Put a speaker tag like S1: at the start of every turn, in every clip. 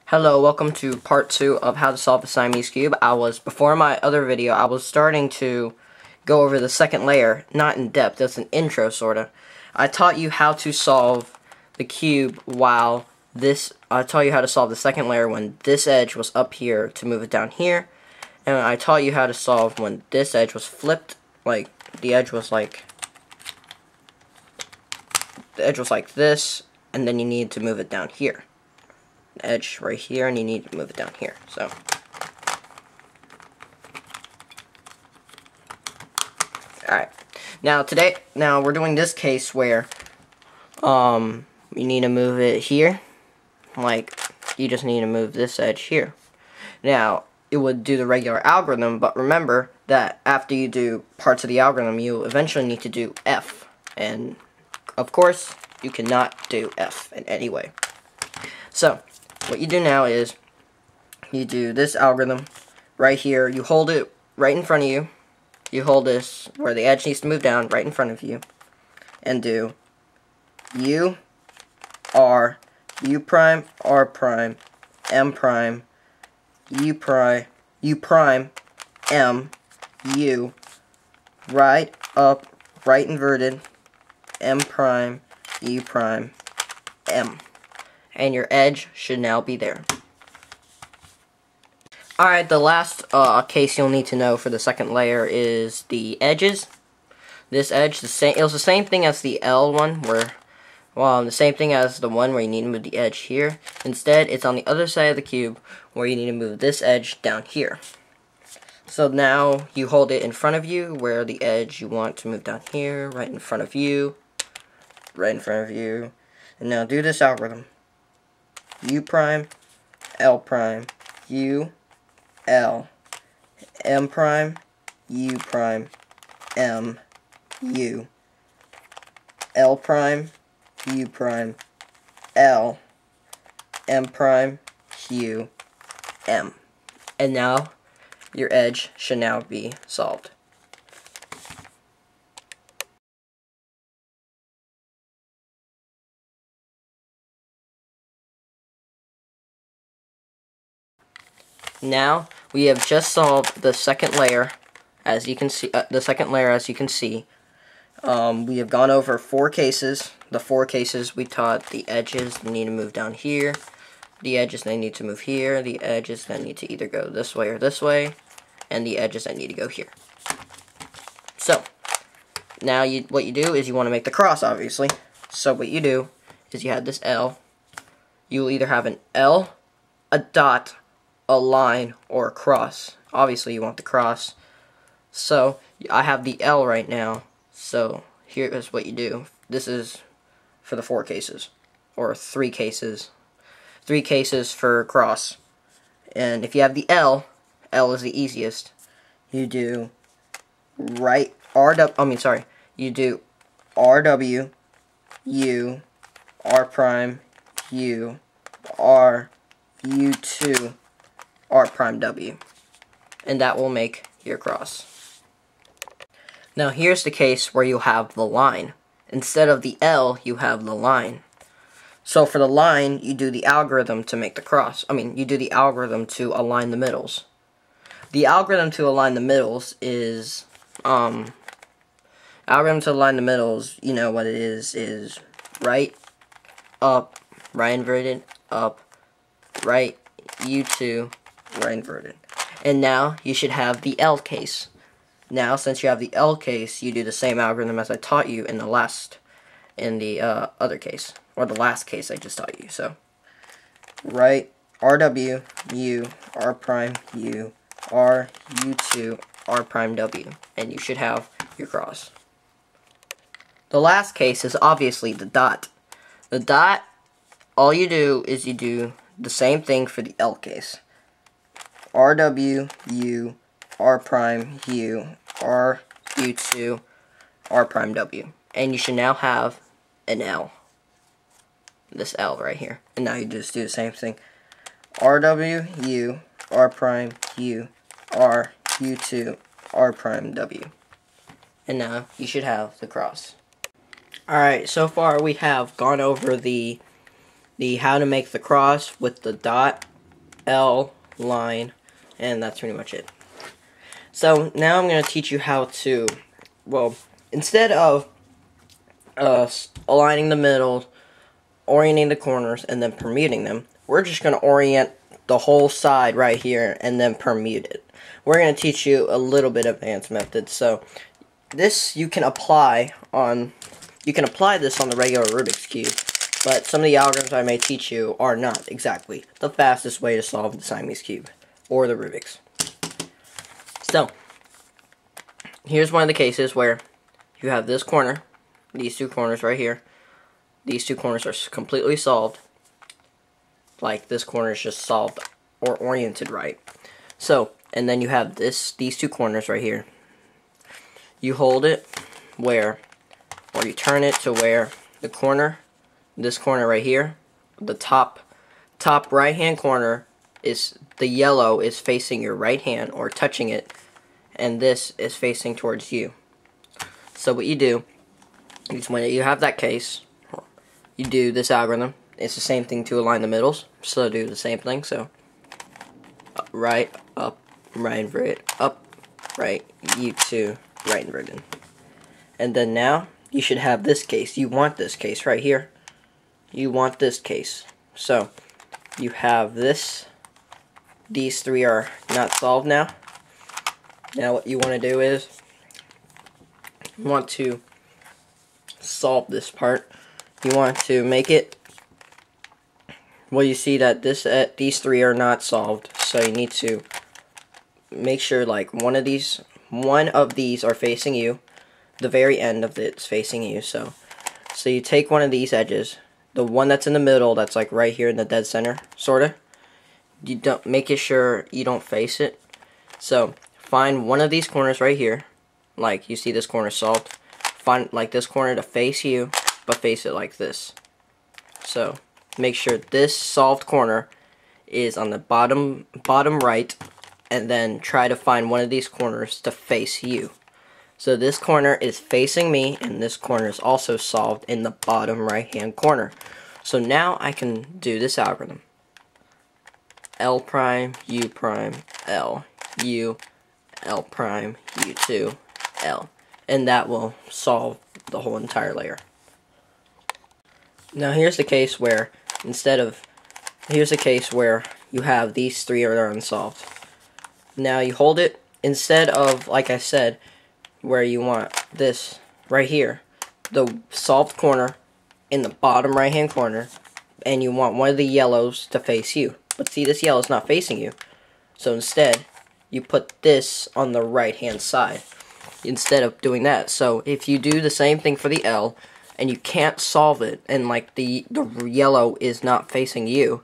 S1: Hello, welcome to part 2 of how to solve the Siamese cube. Before my other video, I was starting to go over the second layer, not in depth, that's an intro sorta. I taught you how to solve the cube I taught you how to solve the second layer when this edge was up here to move it down here. And I taught you how to solve when this edge was flipped, like the edge was like this, and then you need to move it down here. Edge right here, and you need to move it down here. So alright, now we're doing this case where you need to move it here, like you just need to move this edge here. Now it would do the regular algorithm, but remember that after you do parts of the algorithm, you eventually need to do F, and of course you cannot do F in any way. So what you do now is you do this algorithm right here. You hold it right in front of you. You hold this where the edge needs to move down right in front of you, and do U, R, U prime, R prime, M prime, U prime, M, U, right up, right inverted, M prime, U prime, M. And your edge should now be there. Alright, the last case you'll need to know for the second layer is the edges. This edge, it was the same thing as the L one, the same thing as the one where you need to move the edge here. Instead, it's on the other side of the cube where you need to move this edge down here. So now you hold it in front of you where the edge you want to move down here, right in front of you, and now do this algorithm. U prime, L prime, U, L, M prime, U prime, M, U, L prime, U prime, L, M prime, U, M. And now your edge should now be solved. Now we have just solved the second layer, as you can see. We have gone over 4 cases. The 4 cases we taught the edges need to move down here, the edges they need to move here, the edges that need to either go this way or this way, and the edges that need to go here. So now what you do is you want to make the cross, obviously. So what you do is you have this L. You will either have an L, a dot, a line, or a cross. Obviously you want the cross. So I have the L right now, so here is what you do. This is for the 4 cases, or 3 cases. 3 cases for cross. And if you have the L is the easiest. You do you do RW, U, R prime, U, R, U2, R prime W, and that will make your cross. Now here's the case where you have the line. Instead of the L, you have the line. So for the line, you do the algorithm to make the cross. You do the algorithm to align the middles. The algorithm to align the middles is, you know what it is right, up, right inverted, up, right, U2, right inverted. And now you should have the L case. Now since you have the L case, you do the same algorithm as I taught you in the other case, or the last case I just taught you. So right, RW, U, R prime, U, R, U2, R prime W, and you should have your cross. The last case is obviously the dot. The dot, all you do is you do the same thing for the L case. RW, U, R prime, U, R, U2, R prime W. And you should now have an L. This L right here. And now you just do the same thing. RW, U, R prime, U, R, U2, R prime W. And now you should have the cross. Alright, so far we have gone over the how to make the cross with the dot L line, and that's pretty much it. So now I'm going to teach you how to, well, instead of aligning the middle, orienting the corners, and then permuting them, we're just going to orient the whole side right here and then permute it. We're going to teach you a little bit of advanced methods. So this you can apply this on the regular Rubik's Cube, but some of the algorithms I may teach you are not exactly the fastest way to solve the Siamese cube or the Rubik's. So here's one of the cases where you have this corner, these two corners right here. These two corners are completely solved. Like this corner is just solved or oriented right. So, and then you have these two corners right here. You hold it where, or you turn it to where the corner, this corner right here, the top right hand corner is, the yellow is facing your right hand or touching it, and this is facing towards you. So what you do is when you have that case, you do this algorithm. It's the same thing to align the middles, so do the same thing. So right, up, right inverted, up, right, U2, right inverted. And then now you should have this case. You want this case right here. You want this case. So you have this. These three are not solved now. Now what you want to do is you want to solve this part. You want to make it, well, you see that these three are not solved, so you need to make sure like one of these are facing you. The very end of it's facing you. So you take one of these edges, the one that's in the middle, that's like right here in the dead center, sorta. You don't make it sure you don't face it. So find one of these corners right here, like you see this corner solved. Find like this corner to face you, but face it like this. So make sure this solved corner is on the bottom right, and then try to find one of these corners to face you. So this corner is facing me, and this corner is also solved in the bottom right hand corner. So now I can do this algorithm. L prime, U prime, L, U, L prime, U2, L. And that will solve the whole entire layer. Now here's the case where you have these three are unsolved. Now you hold it, instead of, like I said, where you want this right here, the solved corner in the bottom right hand corner, and you want one of the yellows to face you. But see, this yellow is not facing you. So instead, you put this on the right hand side instead of doing that. So if you do the same thing for the L, and you can't solve it, and like the yellow is not facing you,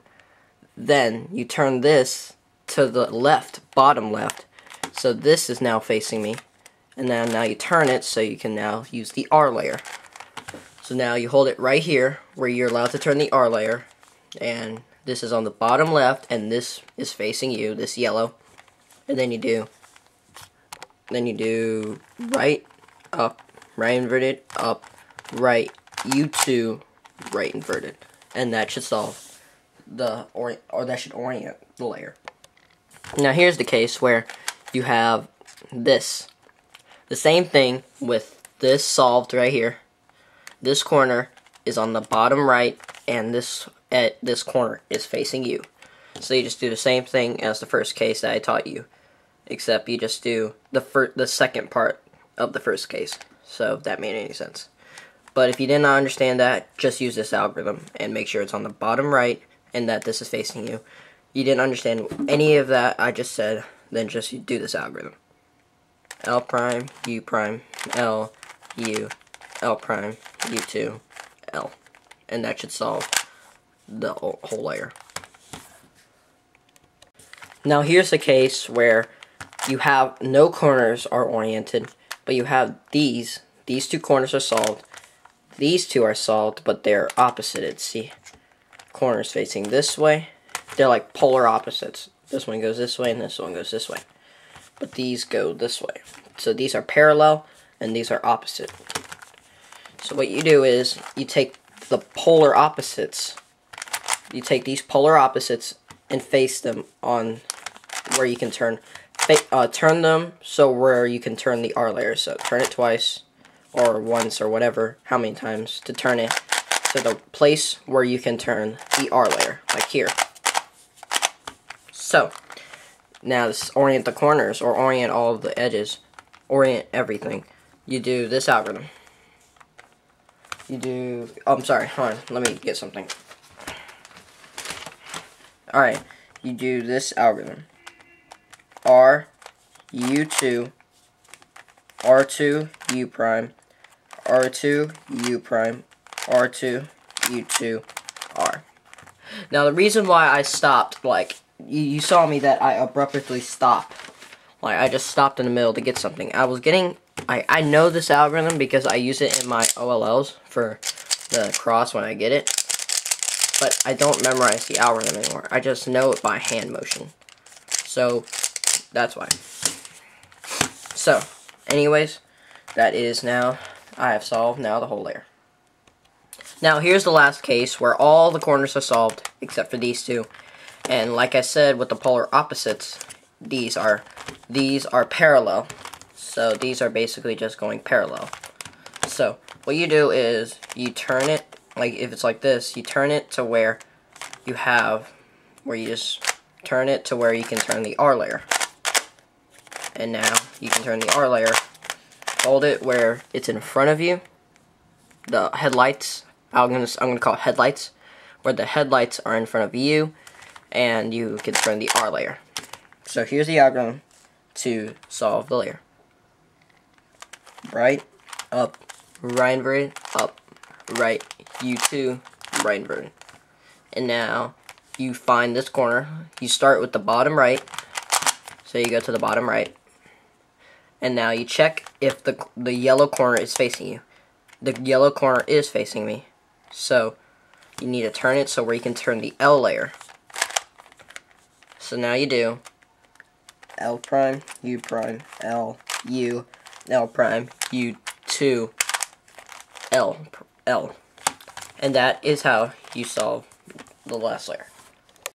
S1: then you turn this to the left, bottom left. So this is now facing me. And then now you turn it so you can now use the R layer. So now you hold it right here where you're allowed to turn the R layer, and this is on the bottom left, and this is facing you, this yellow. And then you do right, up, right inverted, up, right, U2, right inverted. And that should solve or that should orient the layer. Now here's the case where you have this. The same thing with this solved right here. This corner is on the bottom right, and this corner is facing you. So you just do the same thing as the first case that I taught you, except you just do the second part of the first case. So if that made any sense. But if you did not understand that, just use this algorithm and make sure it's on the bottom right and that this is facing you. You didn't understand any of that I just said, then just do this algorithm. L prime, U prime, L, U, L prime, U2, L. And that should solve the whole layer. Now here's a case where you have no corners are oriented, but you have these two corners are solved. These two are solved, but they're opposited. See, corners facing this way. They're like polar opposites. This one goes this way and this one goes this way. But these go this way. So these are parallel and these are opposite. So what you do is you take the polar opposites. You take these polar opposites and face them on where you can turn them so where you can turn the R layer. So turn it twice or once or whatever, how many times to turn it to the place where you can turn the R layer, like here. So now this orient the corners or orient all of the edges, orient everything. You do this algorithm. You do, oh, I'm sorry, hold on, let me get something. Alright, you do this algorithm. R, U2, R2, U prime, R2, U prime, R2, U2, R. Now the reason why I stopped, like, you saw me that I abruptly stopped. Like, I just stopped in the middle to get something. I know this algorithm because I use it in my OLLs for the cross when I get it. But I don't memorize the algorithm anymore. I just know it by hand motion. So, that's why. So, anyways, that is now, I have solved now the whole layer. Now, here's the last case where all the corners are solved, except for these two. And like I said, with the polar opposites, these are parallel. So, these are basically just going parallel. So, what you do is, you turn it, like if it's like this, you turn it to where you just turn it to where you can turn the R layer. And now, you can turn the R layer, hold it where it's in front of you, the headlights, I'm gonna call it headlights, where the headlights are in front of you, and you can turn the R layer. So here's the algorithm to solve the layer. Right, up, right inverted, up, right, U2, right inverted. And now, you find this corner, you start with the bottom right, so you go to the bottom right, and now you check if the yellow corner is facing you. The yellow corner is facing me, so you need to turn it so where you can turn the L layer. So now you do L prime, U prime, L, U, L prime, U2, L. And that is how you solve the last layer.